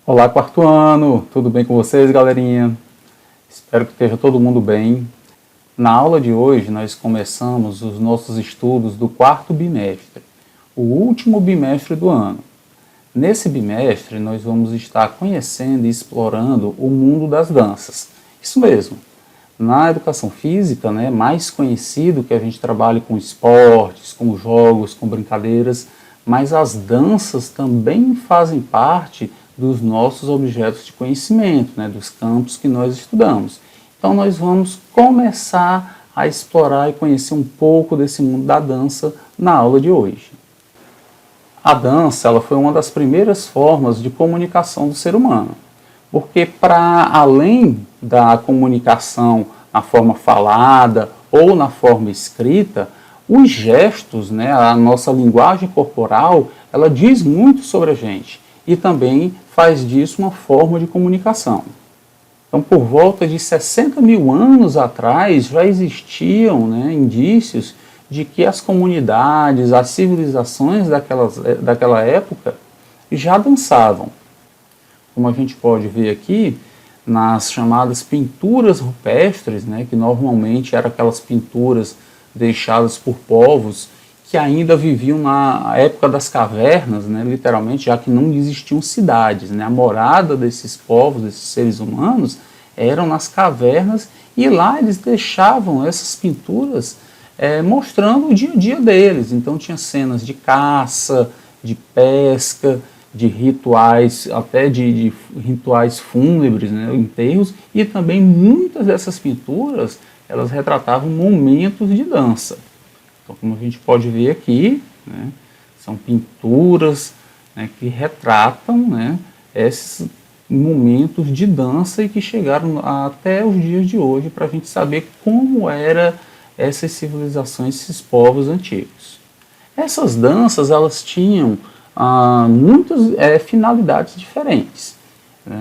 Olá, quarto ano! Tudo bem com vocês, galerinha? Espero que esteja todo mundo bem. Na aula de hoje, nós começamos os nossos estudos do quarto bimestre, o último bimestre do ano. Nesse bimestre, nós vamos estar conhecendo e explorando o mundo das danças. Isso mesmo. Na educação física, mais conhecido que a gente trabalhe com esportes, com jogos, com brincadeiras, mas as danças também fazem parte dos nossos objetos de conhecimento, dos campos que nós estudamos. Então nós vamos começar a explorar e conhecer um pouco desse mundo da dança na aula de hoje. A dança ela foi uma das primeiras formas de comunicação do ser humano, porque para além da comunicação na forma falada ou na forma escrita, os gestos, a nossa linguagem corporal, ela diz muito sobre a gente e também faz disso uma forma de comunicação. Então, por volta de 60 mil anos atrás, já existiam indícios de que as comunidades, as civilizações daquela época já dançavam. Como a gente pode ver aqui, nas chamadas pinturas rupestres, que normalmente eram aquelas pinturas deixadas por povos que ainda viviam na época das cavernas, literalmente, já que não existiam cidades. A morada desses povos, desses seres humanos, eram nas cavernas e lá eles deixavam essas pinturas mostrando o dia a dia deles. Então tinha cenas de caça, de pesca, de rituais, até de rituais fúnebres, enterros, e também muitas dessas pinturas elas retratavam momentos de dança. Então, como a gente pode ver aqui, são pinturas que retratam esses momentos de dança e que chegaram até os dias de hoje para a gente saber como eram essas civilizações, esses povos antigos. Essas danças elas tinham muitas finalidades diferentes.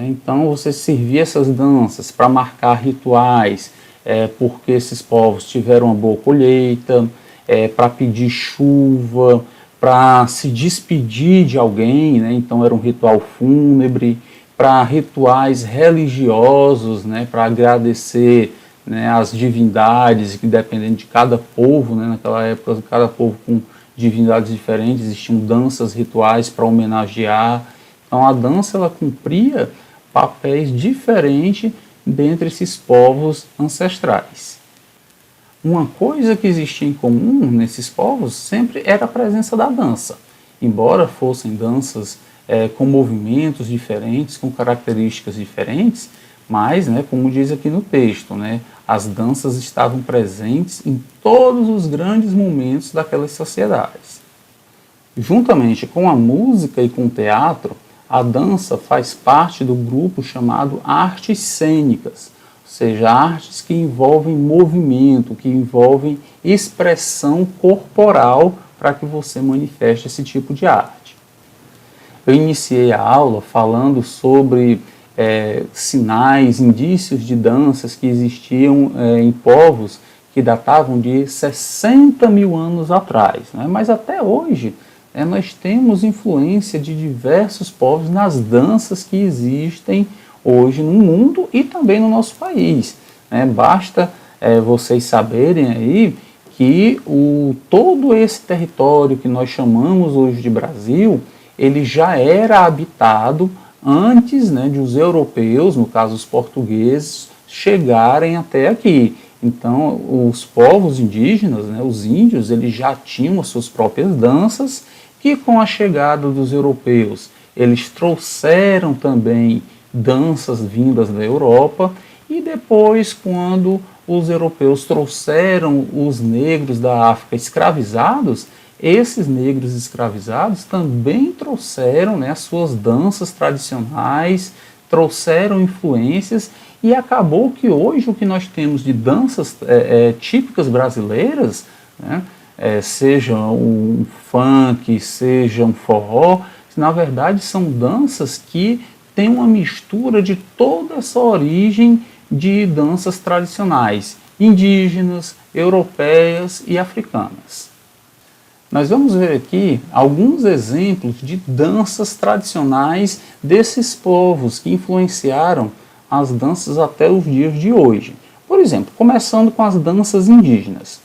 Então, você servia essas danças para marcar rituais, porque esses povos tiveram uma boa colheita, para pedir chuva, para se despedir de alguém, então era um ritual fúnebre, para rituais religiosos, para agradecer as divindades, que dependendo de cada povo, naquela época cada povo com divindades diferentes, existiam danças rituais para homenagear. Então a dança ela cumpria papéis diferentes dentre esses povos ancestrais. Uma coisa que existia em comum nesses povos sempre era a presença da dança. Embora fossem danças com movimentos diferentes, com características diferentes, mas, como diz aqui no texto, as danças estavam presentes em todos os grandes momentos daquelas sociedades. Juntamente com a música e com o teatro, a dança faz parte do grupo chamado artes cênicas, ou seja, artes que envolvem movimento, que envolvem expressão corporal para que você manifeste esse tipo de arte. Eu iniciei a aula falando sobre sinais, indícios de danças que existiam em povos que datavam de 60 mil anos atrás, mas até hoje nós temos influência de diversos povos nas danças que existem hoje no mundo e também no nosso país. Basta vocês saberem aí que todo esse território que nós chamamos hoje de Brasil, ele já era habitado antes de os europeus, no caso os portugueses, chegarem até aqui. Então os povos indígenas, os índios, eles já tinham as suas próprias danças, que com a chegada dos europeus, eles trouxeram também danças vindas da Europa, e depois, quando os europeus trouxeram os negros da África escravizados, esses negros escravizados também trouxeram as suas danças tradicionais, trouxeram influências, e acabou que hoje o que nós temos de danças típicas brasileiras, seja um funk, seja um forró, na verdade são danças que têm uma mistura de toda essa origem de danças tradicionais, indígenas, europeias e africanas. nós vamos ver aqui alguns exemplos de danças tradicionais desses povos que influenciaram as danças até os dias de hoje. Por exemplo, começando com as danças indígenas.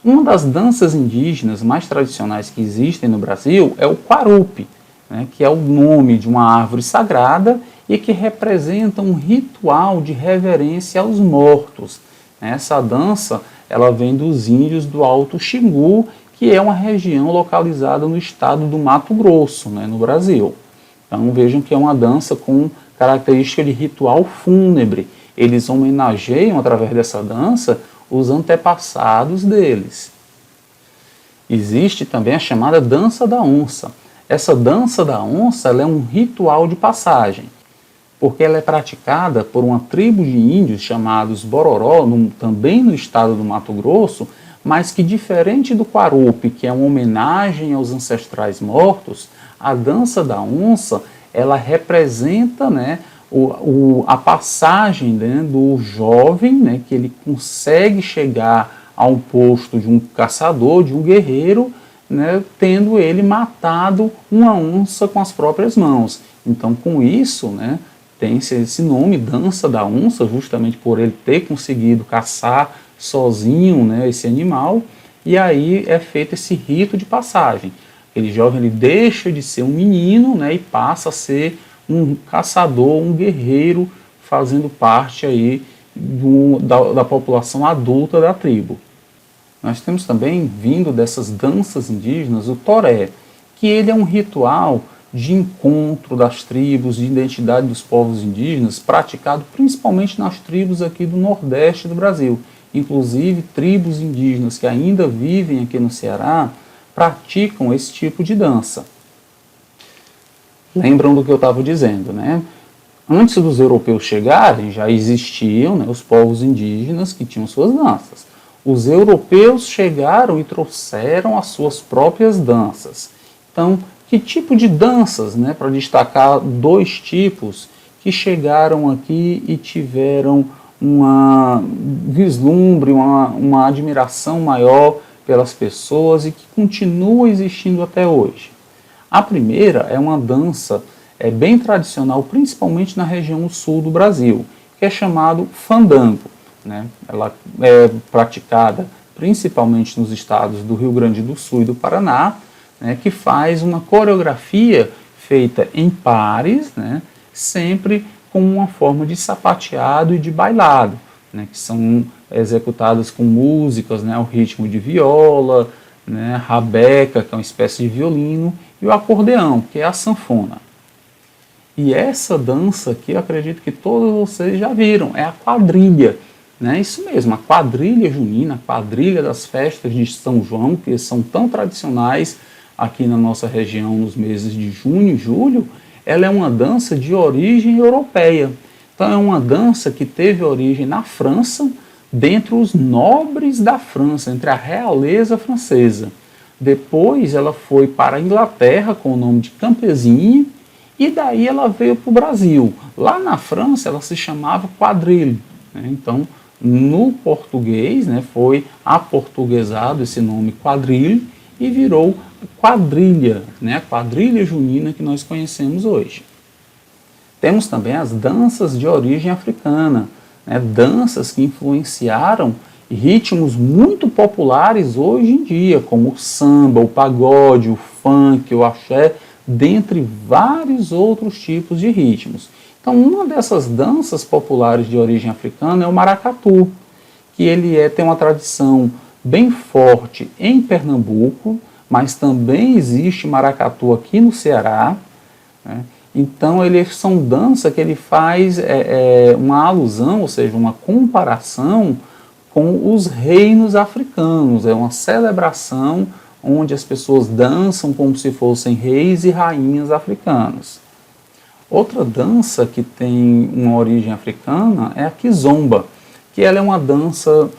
Uma das danças indígenas mais tradicionais que existem no Brasil é o Quarupi, né, que é o nome de uma árvore sagrada e que representa um ritual de reverência aos mortos. Essa dança ela vem dos índios do Alto Xingu, que é uma região localizada no estado do Mato Grosso, né, no Brasil. Então vejam que é uma dança com característica de ritual fúnebre. Eles homenageiam, através dessa dança, os antepassados deles. Existe também a chamada dança da onça. Essa dança da onça ela é um ritual de passagem, porque ela é praticada por uma tribo de índios chamados Bororó, também no estado do Mato Grosso, mas que, diferente do Quarupi, que é uma homenagem aos ancestrais mortos, a dança da onça ela representa, né, a passagem, né, do jovem, né, que ele consegue chegar a um posto de um caçador, de um guerreiro, né, tendo ele matado uma onça com as próprias mãos. Então, com isso, né, tem esse nome, dança da onça, justamente por ele ter conseguido caçar sozinho, né, esse animal, e aí é feito esse rito de passagem. Aquele jovem ele deixa de ser um menino, né, e passa a ser um caçador, um guerreiro, fazendo parte aí da população adulta da tribo. Nós temos também, vindo dessas danças indígenas, o toré, que ele é um ritual de encontro das tribos, de identidade dos povos indígenas, praticado principalmente nas tribos aqui do Nordeste do Brasil. Inclusive, tribos indígenas que ainda vivem aqui no Ceará praticam esse tipo de dança. Lembram do que eu estava dizendo, né? Antes dos europeus chegarem, já existiam, né, os povos indígenas que tinham suas danças. Os europeus chegaram e trouxeram as suas próprias danças. Então, que tipo de danças, né, para destacar dois tipos que chegaram aqui e tiveram uma vislumbre, uma admiração maior pelas pessoas e que continua existindo até hoje? A primeira é uma dança bem tradicional, principalmente na região sul do Brasil, que é chamado fandango, né? Ela é praticada principalmente nos estados do Rio Grande do Sul e do Paraná, né, que faz uma coreografia feita em pares, né, sempre com uma forma de sapateado e de bailado, né, que são executadas com músicas, né, ao ritmo de viola, né, rabeca, que é uma espécie de violino, e o acordeão, que é a sanfona. E essa dança aqui, eu acredito que todos vocês já viram, é a quadrilha. Né? Isso mesmo, a quadrilha junina, a quadrilha das festas de São João, que são tão tradicionais aqui na nossa região nos meses de junho e julho, ela é uma dança de origem europeia. Então é uma dança que teve origem na França, dentre os nobres da França, entre a realeza francesa. Depois ela foi para a Inglaterra com o nome de campesinha, e daí ela veio para o Brasil. Lá na França ela se chamava quadrille. Né? Então, no português, né, foi aportuguesado esse nome quadrille e virou quadrilha, né, a quadrilha junina que nós conhecemos hoje. Temos também as danças de origem africana, né, danças que influenciaram ritmos muito populares hoje em dia, como o samba, o pagode, o funk, o axé, dentre vários outros tipos de ritmos. Então, uma dessas danças populares de origem africana é o maracatu, que ele tem uma tradição bem forte em Pernambuco, mas também existe maracatu aqui no Ceará. Né? Então, são danças que ele faz uma alusão, ou seja, uma comparação com os reinos africanos. É uma celebração onde as pessoas dançam como se fossem reis e rainhas africanos. Outra dança que tem uma origem africana é a kizomba, que ela é uma dança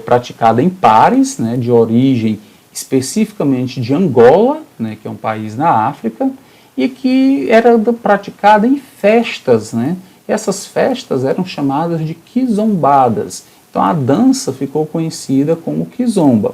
praticada em pares, né, de origem especificamente de Angola, né, que é um país na África, e que era praticada em festas. Né? Essas festas eram chamadas de kizombadas. Então a dança ficou conhecida como kizomba.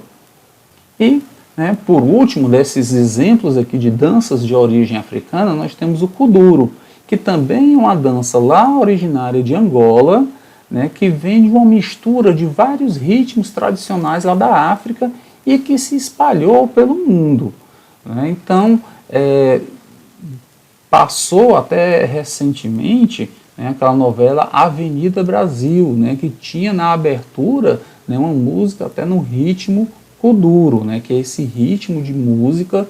E né? Por último, desses exemplos aqui de danças de origem africana, nós temos o kuduro, que também é uma dança lá originária de Angola, né, que vem de uma mistura de vários ritmos tradicionais lá da África e que se espalhou pelo mundo. Né? Então, passou até recentemente, né, aquela novela Avenida Brasil, né, que tinha na abertura, né, uma música até no ritmo kuduro, né, que é esse ritmo de música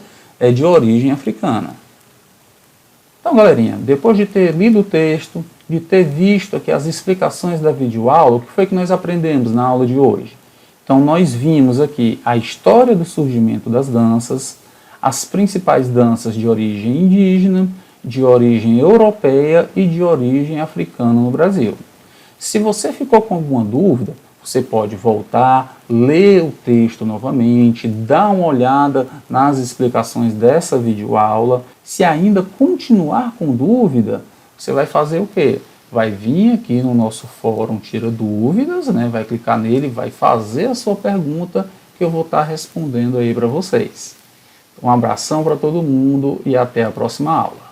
de origem africana. Então, galerinha, depois de ter lido o texto, de ter visto aqui as explicações da videoaula, o que foi que nós aprendemos na aula de hoje? Então, nós vimos aqui a história do surgimento das danças, as principais danças de origem indígena, de origem europeia e de origem africana no Brasil. Se você ficou com alguma dúvida, você pode voltar, ler o texto novamente, dar uma olhada nas explicações dessa videoaula. Se ainda continuar com dúvida, você vai fazer o quê? Vai vir aqui no nosso fórum Tira Dúvidas, né? Vai clicar nele, vai fazer a sua pergunta que eu vou estar respondendo aí para vocês. Um abração para todo mundo e até a próxima aula.